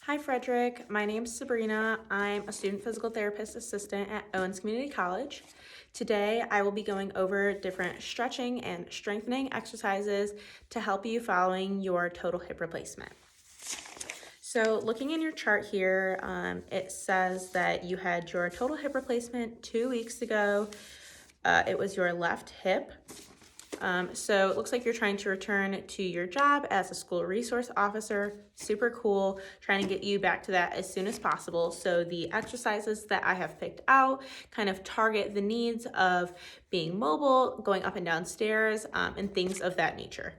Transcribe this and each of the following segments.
Hi Frederick, my name's Sabrina. I'm a student physical therapist assistant at Owens Community College. Today I will be going over different stretching and strengthening exercises to help you following your total hip replacement. So looking in your chart here, it says that you had your total hip replacement 2 weeks ago. It was your left hip. So it looks like you're trying to return to your job as a school resource officer. Super cool, trying to get you back to that as soon as possible. So the exercises that I have picked out kind of target the needs of being mobile, going up and down stairs, and things of that nature.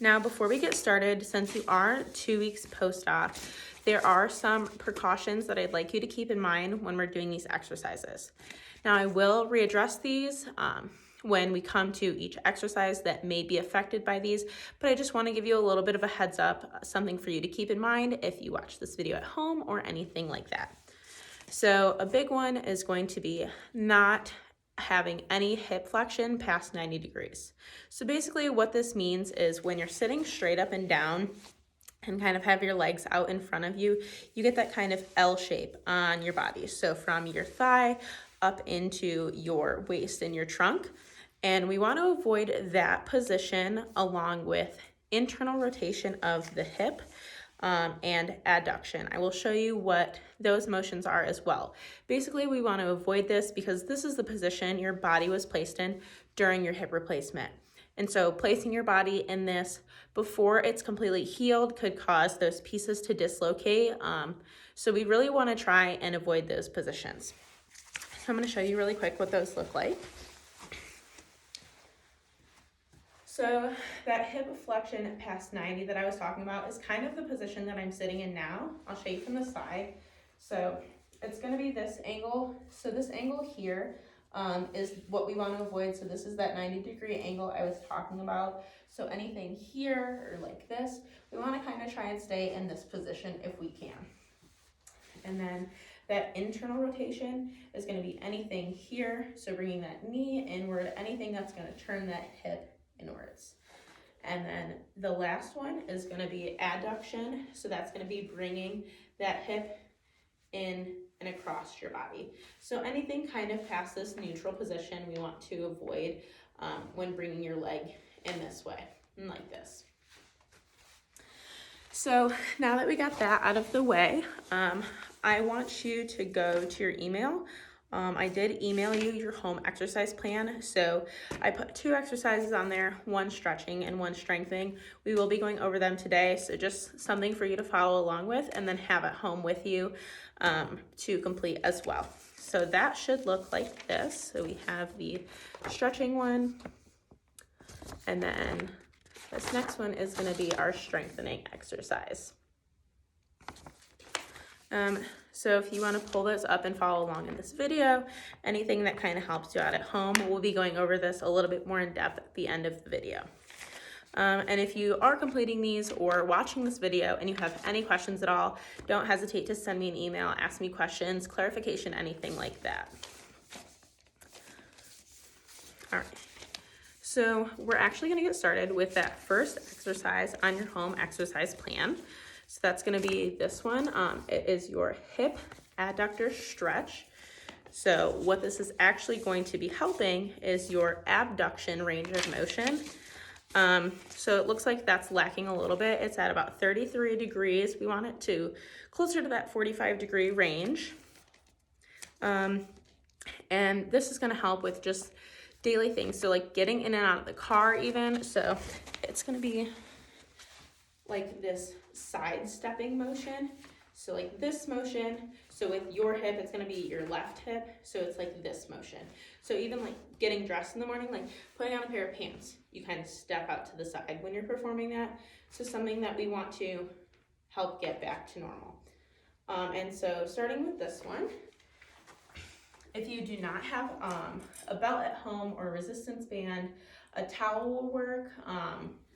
Now, before we get started, since you are 2 weeks post-op, there are some precautions that I'd like you to keep in mind when we're doing these exercises. Now, I will readdress these when we come to each exercise that may be affected by these, but I just want to give you a little bit of a heads up, something for you to keep in mind if you watch this video at home or anything like that. So a big one is going to be not having any hip flexion past 90 degrees. So basically what this means is when you're sitting straight up and down and kind of have your legs out in front of you, you get that kind of L shape on your body. So from your thigh up into your waist and your trunk. And we want to avoid that position along with internal rotation of the hip and adduction. I will show you what those motions are as well. Basically, we want to avoid this because this is the position your body was placed in during your hip replacement. And so placing your body in this before it's completely healed could cause those pieces to dislocate. So we really want to try and avoid those positions. So I'm going to show you really quick what those look like. So that hip flexion past 90 that I was talking about is kind of the position that I'm sitting in now. I'll show you from the side. So it's going to be this angle. So this angle here is what we want to avoid. So this is that 90-degree angle I was talking about. So anything here or like this, we want to kind of try and stay in this position if we can. And then that internal rotation is going to be anything here. So bringing that knee inward, anything that's going to turn that hip inwards. And then the last one is going to be adduction. So that's going to be bringing that hip in and across your body. So anything kind of past this neutral position we want to avoid when bringing your leg in this way and like this. So now that we got that out of the way, I want you to go to your email. I did email you your home exercise plan. So I put 2 exercises on there, one stretching and one strengthening. We will be going over them today. So just something for you to follow along with and then have at home with you to complete as well. So that should look like this. So we have the stretching one, and then this next one is going to be our strengthening exercise. So if you want to pull those up and follow along in this video, anything that kind of helps you out at home, we'll be going over this a little bit more in depth at the end of the video. And if you are completing these or watching this video and you have any questions at all, don't hesitate to send me an email, ask me questions, clarification, anything like that. All right. So we're actually going to get started with that first exercise on your home exercise plan. So that's going to be this one. It is your hip adductor stretch. So what this is actually going to be helping is your abduction range of motion. So it looks like that's lacking a little bit. It's at about 33 degrees. We want it to closer to that 45-degree range. And this is going to help with just daily things. So like getting in and out of the car even. So it's going to be like this sidestepping motion. So like this motion. So with your hip, it's going to be your left hip. So it's like this motion. So even like getting dressed in the morning, like putting on a pair of pants, you kind of step out to the side when you're performing that. So something that we want to help get back to normal. And so starting with this one, if you do not have a belt at home or a resistance band, a towel will work.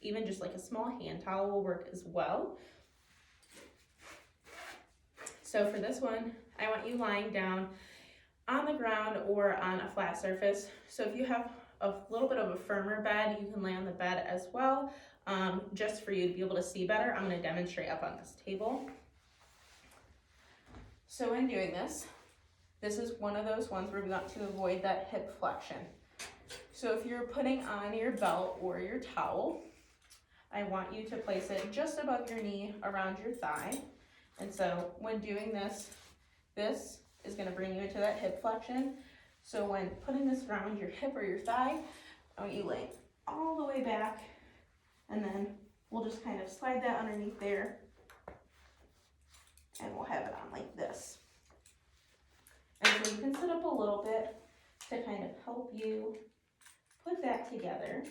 Even just like a small hand towel will work as well. So for this one, I want you lying down on the ground or on a flat surface. So if you have a little bit of a firmer bed, you can lay on the bed as well. Just for you to be able to see better, I'm going to demonstrate up on this table. So in doing this, this is one of those ones where we want to avoid that hip flexion. So if you're putting on your belt or your towel, I want you to place it just above your knee around your thigh. And so when doing this, this is going to bring you into that hip flexion. So when putting this around your hip or your thigh, I want you laying all the way back, and then we'll just kind of slide that underneath there, and we'll have it on like this. And so you can sit up a little bit to kind of help you put that together.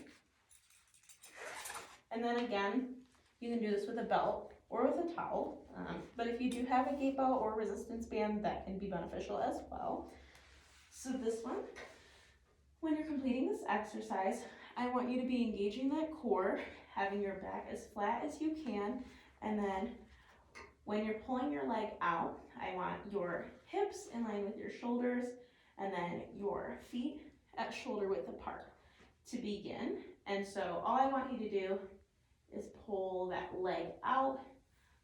And then again, you can do this with a belt or with a towel, but if you do have a gait belt or resistance band, that can be beneficial as well. So this one, when you're completing this exercise, I want you to be engaging that core, having your back as flat as you can, and then when you're pulling your leg out, I want your hips in line with your shoulders, and then your feet at shoulder width apart to begin. And so all I want you to do is pull that leg out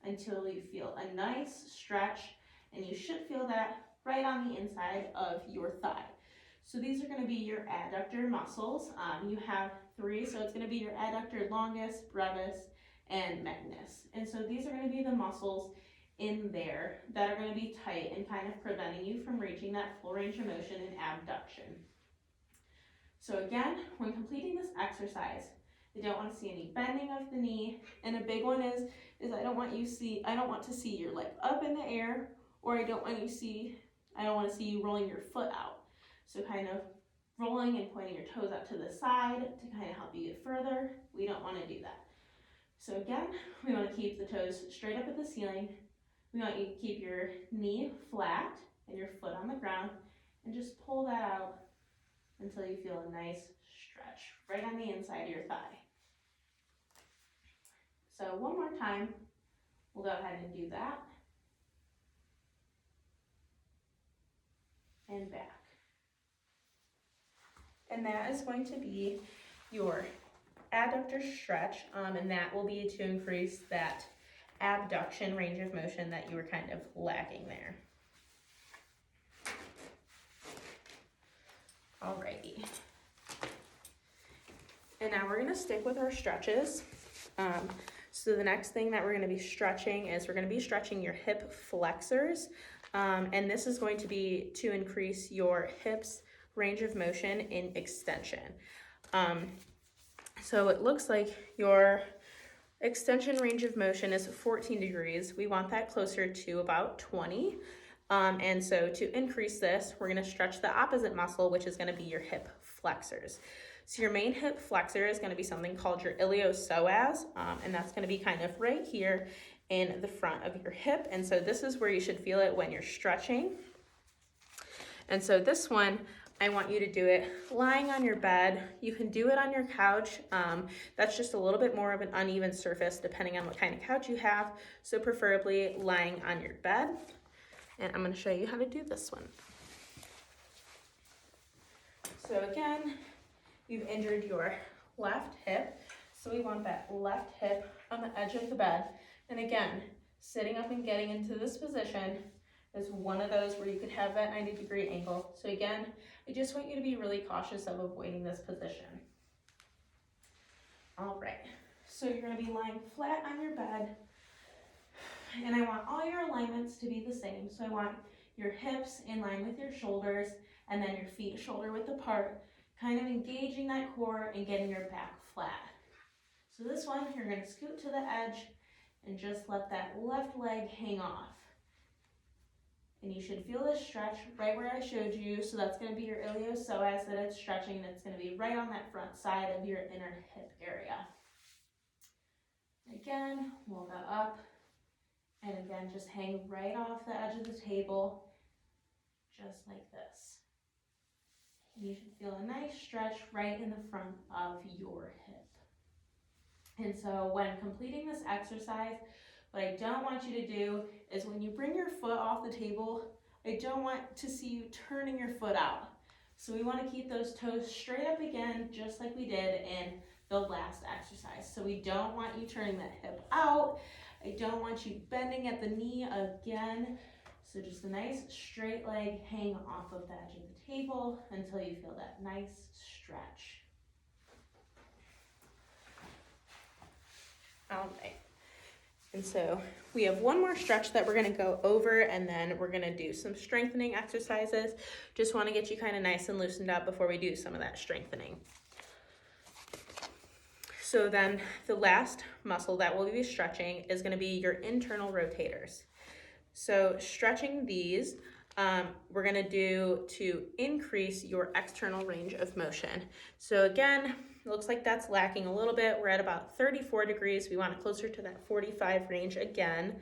until you feel a nice stretch, and you should feel that right on the inside of your thigh. So these are going to be your adductor muscles. You have three, so it's going to be your adductor longus, brevis, and magnus. And so these are going to be the muscles in there that are going to be tight and kind of preventing you from reaching that full range of motion and abduction. So again, when completing this exercise, I don't want to see any bending of the knee, and a big one is I don't want to see your leg up in the air, or I don't want to see you rolling your foot out. So kind of rolling and pointing your toes out to the side to kind of help you get further. We don't want to do that. So again, we want to keep the toes straight up at the ceiling. We want you to keep your knee flat and your foot on the ground, and just pull that out until you feel a nice stretch right on the inside of your thigh. So one more time, we'll go ahead and do that. And back. And that is going to be your adductor stretch, and that will be to increase that abduction range of motion that you were kind of lacking there. Alrighty. And now we're going to stick with our stretches. So the next thing that we're going to be stretching is we're going to be stretching your hip flexors. And this is going to be to increase your hips range of motion in extension. So it looks like your extension range of motion is 14 degrees. We want that closer to about 20. And so to increase this, we're going to stretch the opposite muscle, which is going to be your hip flexors. So your main hip flexor is going to be something called your iliopsoas, and that's going to be kind of right here in the front of your hip. And so this is where you should feel it when you're stretching. And so this one, I want you to do it lying on your bed. You can do it on your couch. That's just a little bit more of an uneven surface depending on what kind of couch you have. So preferably lying on your bed. And I'm going to show you how to do this one. So again, you've injured your left hip. So we want that left hip on the edge of the bed. And again, sitting up and getting into this position is one of those where you could have that 90-degree angle. So again, I just want you to be really cautious of avoiding this position. All right, so you're going to be lying flat on your bed, and I want all your alignments to be the same. So I want your hips in line with your shoulders, and then your feet shoulder width apart, kind of engaging that core and getting your back flat. So this one, you're going to scoot to the edge and just let that left leg hang off. And you should feel this stretch right where I showed you. So that's going to be your iliopsoas that it's stretching, and it's going to be right on that front side of your inner hip area. Again, we'll go up, and again, just hang right off the edge of the table, just like this. And you should feel a nice stretch right in the front of your hip. And so when completing this exercise, what I don't want you to do is when you bring your foot off the table, I don't want to see you turning your foot out. So we want to keep those toes straight up again, just like we did in the last exercise. So we don't want you turning that hip out. I don't want you bending at the knee again. So just a nice straight leg hang off of the edge of the table until you feel that nice stretch. All right. And so we have one more stretch that we're gonna go over, and then we're gonna do some strengthening exercises. Just wanna get you kind of nice and loosened up before we do some of that strengthening. So then the last muscle that we'll be stretching is gonna be your internal rotators. So stretching these, we're gonna do to increase your external range of motion. So again, it looks like that's lacking a little bit. We're at about 34 degrees. We want it closer to that 45 range again.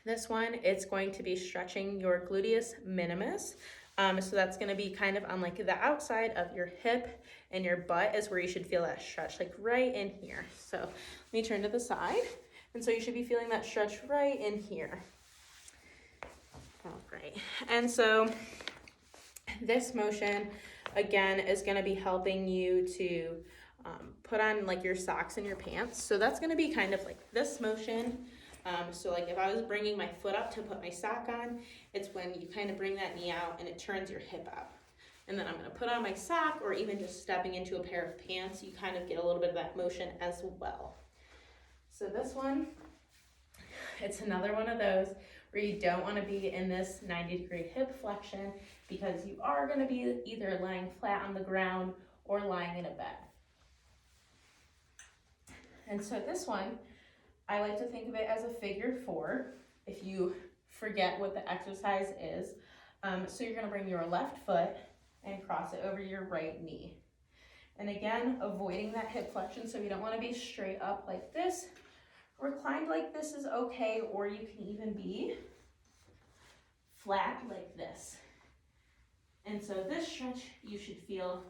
This one, it's going to be stretching your gluteus minimus. So that's gonna be kind of on like the outside of your hip, and your butt is where you should feel that stretch, like right in here. So let me turn to the side. And so you should be feeling that stretch right in here. All right, and so this motion, again, is gonna be helping you to put on like your socks and your pants. So that's gonna be kind of like this motion. So like if I was bringing my foot up to put my sock on, it's when you kind of bring that knee out and it turns your hip out. And then I'm gonna put on my sock, or even just stepping into a pair of pants, you kind of get a little bit of that motion as well. So this one, it's another one of those where you don't want to be in this 90-degree hip flexion, because you are going to be either lying flat on the ground or lying in a bed. And so this one, I like to think of it as a figure 4, if you forget what the exercise is. So you're going to bring your left foot and cross it over your right knee. And again, avoiding that hip flexion, so you don't want to be straight up like this. Reclined like this is okay, or you can even be flat like this. And so this stretch, you should feel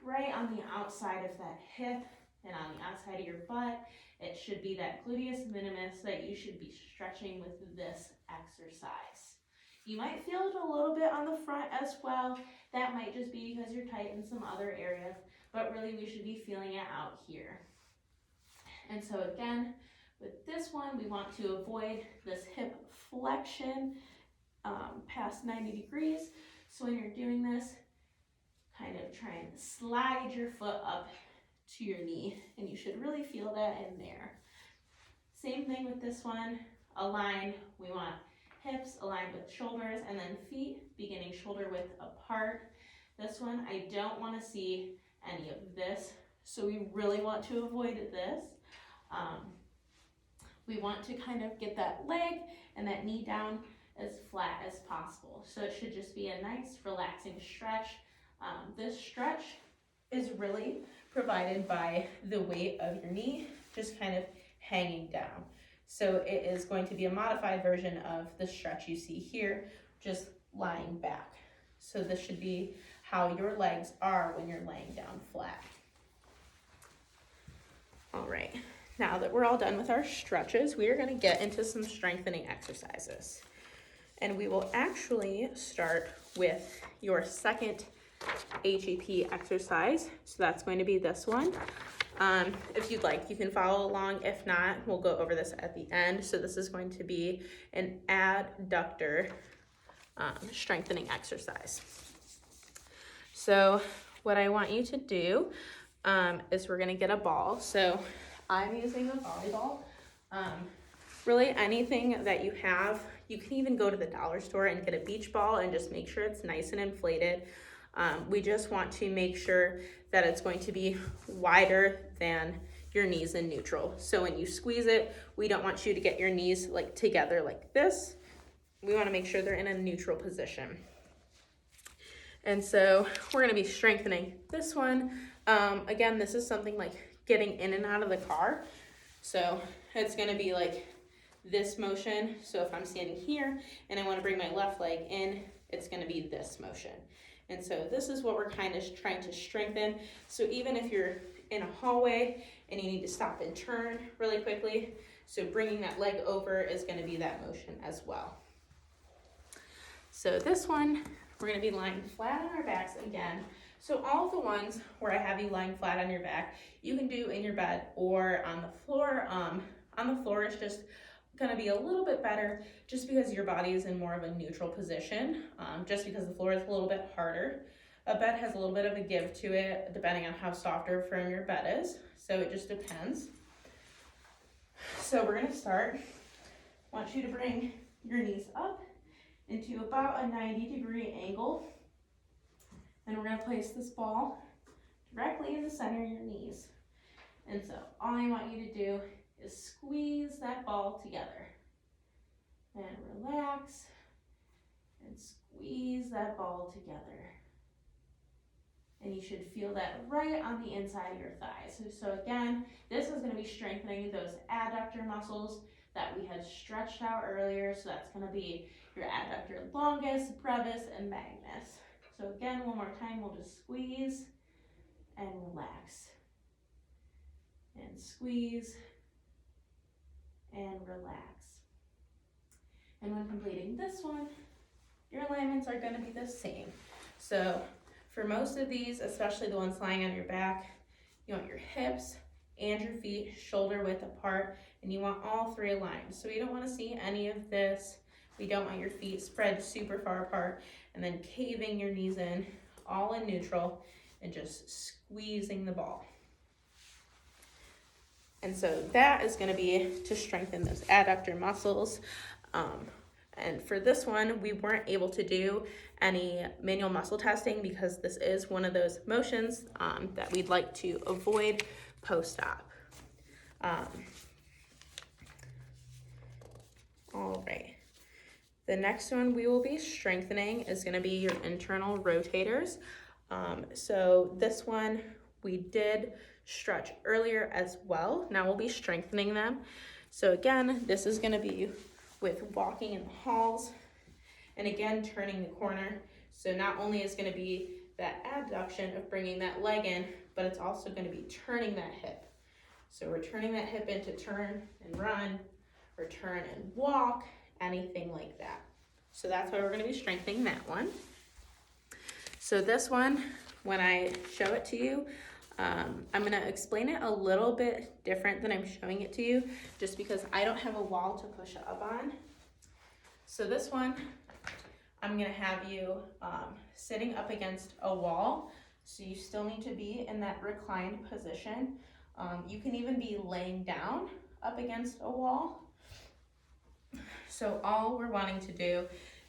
right on the outside of that hip and on the outside of your butt. It should be that gluteus minimus that you should be stretching with this exercise. You might feel it a little bit on the front as well. That might just be because you're tight in some other areas, but really we should be feeling it out here. And so again, with this one, we want to avoid this hip flexion past 90 degrees. So when you're doing this, kind of try and slide your foot up to your knee, and you should really feel that in there. Same thing with this one, aligned. We want hips aligned with shoulders, and then feet beginning shoulder width apart. This one, I don't want to see any of this, so we really want to avoid this. We want to kind of get that leg and that knee down as flat as possible. So it should just be a nice relaxing stretch. This stretch is really provided by the weight of your knee just kind of hanging down. So it is going to be a modified version of the stretch you see here, just lying back. So this should be how your legs are when you're laying down flat. All right. Now that we're all done with our stretches, we are going to get into some strengthening exercises. And we will actually start with your second HEP exercise. So that's going to be this one. If you'd like, you can follow along. If not, we'll go over this at the end. So this is going to be an adductor strengthening exercise. So what I want you to do is we're going to get a ball. So I'm using a volleyball. Really anything that you have, you can even go to the dollar store and get a beach ball and just make sure it's nice and inflated. We just want to make sure that it's going to be wider than your knees in neutral. So when you squeeze it, we don't want you to get your knees like together like this. We want to make sure they're in a neutral position. And so we're going to be strengthening this one. Again, this is something like getting in and out of the car. So it's going to be like this motion. So if I'm standing here and I want to bring my left leg in, it's going to be this motion. And so this is what we're kind of trying to strengthen. So even if you're in a hallway and you need to stop and turn really quickly, so bringing that leg over is going to be that motion as well. So this one, we're going to be lying flat on our backs again. So all the ones where I have you lying flat on your back, you can do in your bed or on the floor. On the floor is just gonna be a little bit better just because your body is in more of a neutral position, just because the floor is a little bit harder. A bed has a little bit of a give to it depending on how soft or firm your bed is, so it just depends. So we're gonna start. I want you to bring your knees up into about a 90-degree angle, and we're gonna place this ball directly in the center of your knees. And so all I want you to do is squeeze that ball together and relax and squeeze that ball together. And you should feel that right on the inside of your thighs. So again, this is gonna be strengthening those adductor muscles that we had stretched out earlier. So that's gonna be your adductor longus, brevis, and magnus. So again, one more time, we'll just squeeze and relax. And squeeze and relax. And when completing this one, your alignments are gonna be the same. So for most of these, especially the ones lying on your back, you want your hips and your feet shoulder width apart, and you want all three aligned. So we don't wanna see any of this. We don't want your feet spread super far apart and then caving your knees in, all in neutral, and just squeezing the ball. And so that is gonna be to strengthen those adductor muscles. And for this one, we weren't able to do any manual muscle testing because this is one of those motions that we'd like to avoid post-op. All right. The next one we will be strengthening is gonna be your internal rotators. So this one we did stretch earlier as well. Now we'll be strengthening them. So again, this is gonna be with walking in the halls and again, turning the corner. So not only is gonna be that adduction of bringing that leg in, but it's also gonna be turning that hip. So we're turning that hip into turn and run, or turn and walk, anything like that. So that's why we're gonna be strengthening that one. So this one, when I show it to you, I'm gonna explain it a little bit different than I'm showing it to you, just because I don't have a wall to push up on. So this one, I'm gonna have you sitting up against a wall. So you still need to be in that reclined position. You can even be laying down up against a wall. So all we're wanting to do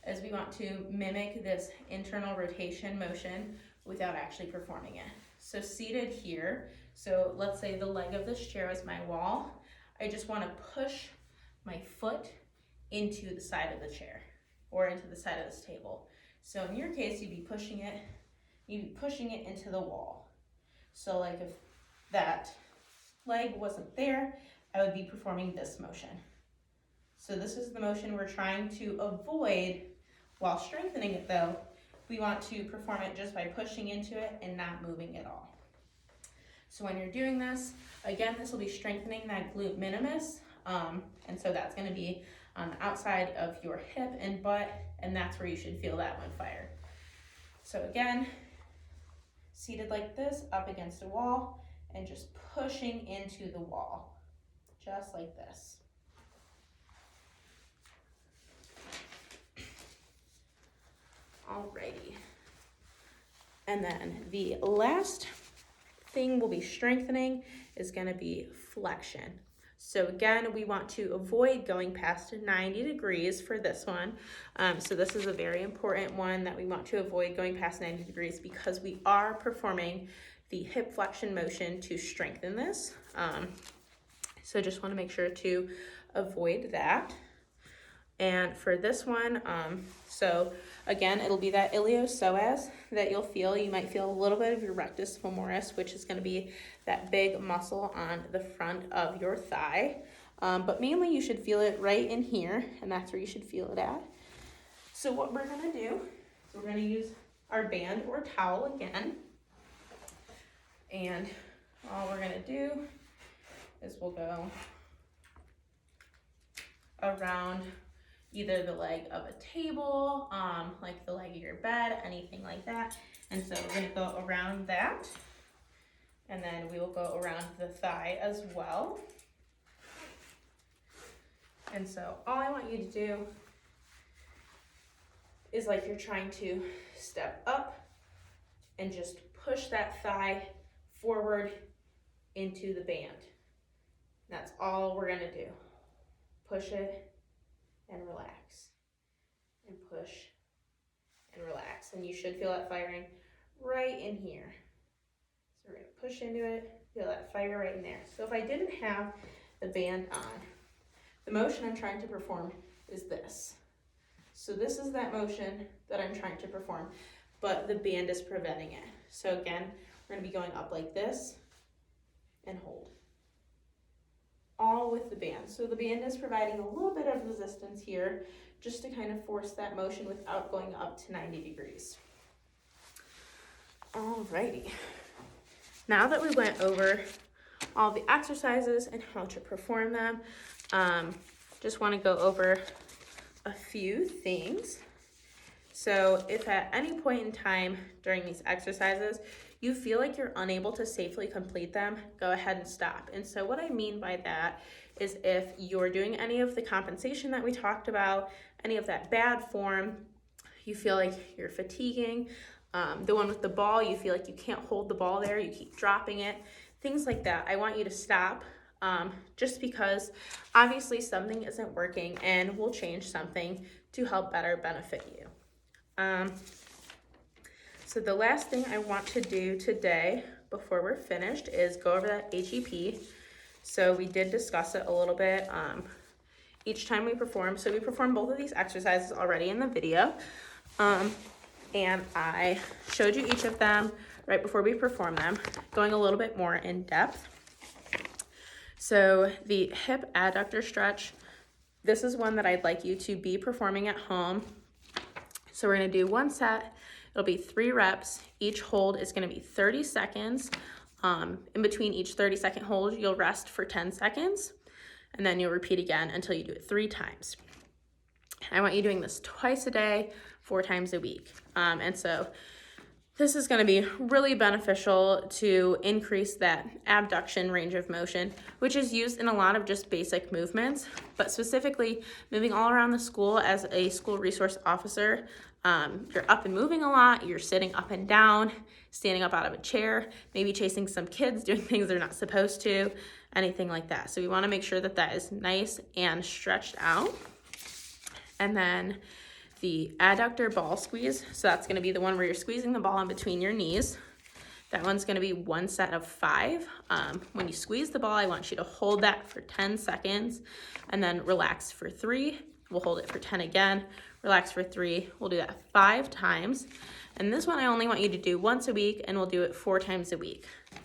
is we want to mimic this internal rotation motion without actually performing it. So seated here, so let's say the leg of this chair is my wall. I just want to push my foot into the side of the chair or into the side of this table. So in your case, you'd be pushing it into the wall. So like if that leg wasn't there, I would be performing this motion. So this is the motion we're trying to avoid while strengthening it though. We want to perform it just by pushing into it and not moving at all. So when you're doing this, again, this will be strengthening that glute minimus. And so that's gonna be on the outside of your hip and butt, and that's where you should feel that one fire. So again, seated like this, up against a wall, and just pushing into the wall, just like this. Alrighty. And then the last thing we'll be strengthening is gonna be flexion. So again, we want to avoid going past 90 degrees for this one. So this is a very important one that we want to avoid going past 90 degrees because we are performing the hip flexion motion to strengthen this. So just wanna make sure to avoid that. And for this one, so again, it'll be that iliopsoas that you'll feel. You might feel a little bit of your rectus femoris, which is going to be that big muscle on the front of your thigh. But mainly you should feel it right in here, and that's where you should feel it at. So what we're going to do is we're going to use our band or towel again. And all we're going to do is we'll go around either the leg of a table, like the leg of your bed, anything like that. And so we're gonna go around that. And then we will go around the thigh as well. And so all I want you to do is like you're trying to step up and just push that thigh forward into the band. That's all we're gonna do. Push it and relax, and push and relax. And you should feel that firing right in here. So we're gonna push into it, feel that fire right in there. So if I didn't have the band on, the motion I'm trying to perform is this. So this is that motion that I'm trying to perform, but the band is preventing it. So again, we're gonna be going up like this and hold. All with the band. So the band is providing a little bit of resistance here just to kind of force that motion without going up to 90 degrees. Alrighty. Now that we went over all the exercises and how to perform them, just want to go over a few things. So if at any point in time during these exercises you feel like you're unable to safely complete them, go ahead and stop. And so what I mean by that is if you're doing any of the compensation that we talked about, any of that bad form, you feel like you're fatiguing, the one with the ball, you feel like you can't hold the ball there, you keep dropping it, things like that, I want you to stop, just because obviously something isn't working and we'll change something to help better benefit you. So the last thing I want to do today before we're finished is go over that HEP. So we did discuss it a little bit each time we perform. So we performed both of these exercises already in the video. And I showed you each of them right before we perform them, going a little bit more in depth. So the hip adductor stretch, this is one that I'd like you to be performing at home. So we're gonna do one set. It'll be 3 reps. Each hold is gonna be 30 seconds. In between each 30-second hold, you'll rest for 10 seconds, and then you'll repeat again until you do it 3 times. I want you doing this twice a day, 4 times a week. And so this is gonna be really beneficial to increase that abduction range of motion, which is used in a lot of just basic movements, but specifically moving all around the school as a school resource officer. You're up and moving a lot, you're sitting up and down, standing up out of a chair, maybe chasing some kids, doing things they're not supposed to, anything like that. So we wanna make sure that that is nice and stretched out. And then the adductor ball squeeze, so that's gonna be the one where you're squeezing the ball in between your knees. That one's gonna be 1 set of 5. When you squeeze the ball, I want you to hold that for 10 seconds and then relax for 3. We'll hold it for 10 again, relax for 3. We'll do that 5 times. And this one I only want you to do once a week, and we'll do it 4 times a week.